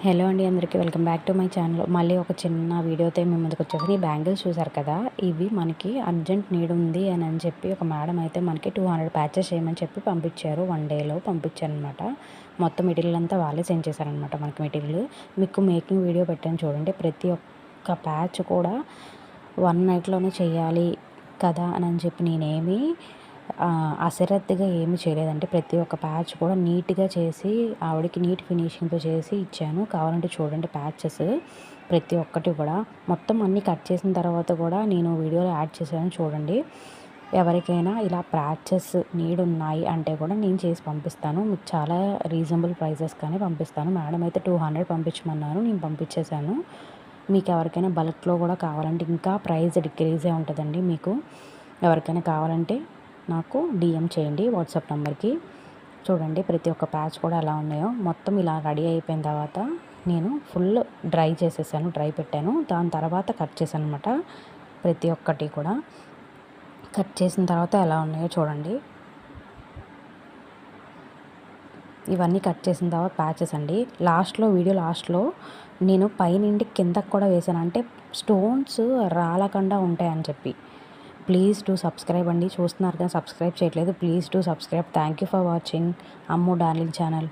Hello అండి, అందరికీ welcome back to my channel. మళ్ళీ ఒక చిన్న వీడియోతో మీ ముందుకు వచ్చేసి ఈ బ్యాంగిల్స్ చూసారు కదా, ఇవి మనకి అర్జెంట్ నీడ్ ఉంది అని చెప్పి ఒక మేడం అయితే మనకి 200 ప్యాచెస్ చేయమని చెప్పి పంపించారు. 1 డేలో పంపించారనమాట. మొత్తం మెటీరియల్ అంతా వాళ్ళే సెండ్ చేశారనమాట మనకి మెటీరియల్. మీకు మేకింగ్ వీడియో పెట్టాను చూడండి. ప్రతి ఒక్క ప్యాచ్ కూడా 1 నైట్లోనే చేయాలి కదా అని చెప్పి నేనేమి అశ్రద్ధగా ఏమీ చేయలేదంటే ప్రతి ఒక్క ప్యాచ్ కూడా నీట్గా చేసి ఆవిడకి నీట్ ఫినిషింగ్తో చేసి ఇచ్చాను. కావాలంటే చూడండి ప్యాచెస్ ప్రతి ఒక్కటి కూడా. మొత్తం అన్నీ కట్ చేసిన తర్వాత కూడా నేను వీడియోలో యాడ్ చేశాను చూడండి. ఎవరికైనా ఇలా ప్యాచెస్ నీడ్ ఉన్నాయి అంటే కూడా నేను చేసి పంపిస్తాను. మీకు చాలా రీజనబుల్ ప్రైజెస్ కానీ పంపిస్తాను. మేడం అయితే 200 పంపించమన్నారు, నేను పంపించేశాను. మీకు ఎవరికైనా బల్క్లో కూడా కావాలంటే ఇంకా ప్రైస్ డిక్రీజే ఉంటుందండి. మీకు ఎవరికైనా కావాలంటే నాకు డిఎం చేయండి వాట్సాప్ నెంబర్కి. చూడండి ప్రతి ఒక్క ప్యాచ్ కూడా ఎలా ఉన్నాయో. మొత్తం ఇలా రెడీ అయిపోయిన తర్వాత నేను ఫుల్ డ్రై చేసేసాను, డ్రై పెట్టాను. దాని తర్వాత కట్ చేశాను అనమాట. ప్రతి ఒక్కటి కూడా కట్ చేసిన తర్వాత ఎలా ఉన్నాయో చూడండి. ఇవన్నీ కట్ చేసిన తర్వాత ప్యాచెస్ అండి. వీడియో లాస్ట్లో నేను పైనుండి కిందకు కూడా వేసాను, అంటే స్టోన్స్ రాలకుండా ఉంటాయని చెప్పి. ప్లీజ్ టు సబ్స్క్రైబ్ అండి. చూస్తున్నారు కానీ సబ్స్క్రైబ్ చేయట్లేదు. Please to subscribe. Thank you for watching Ammu darling channel.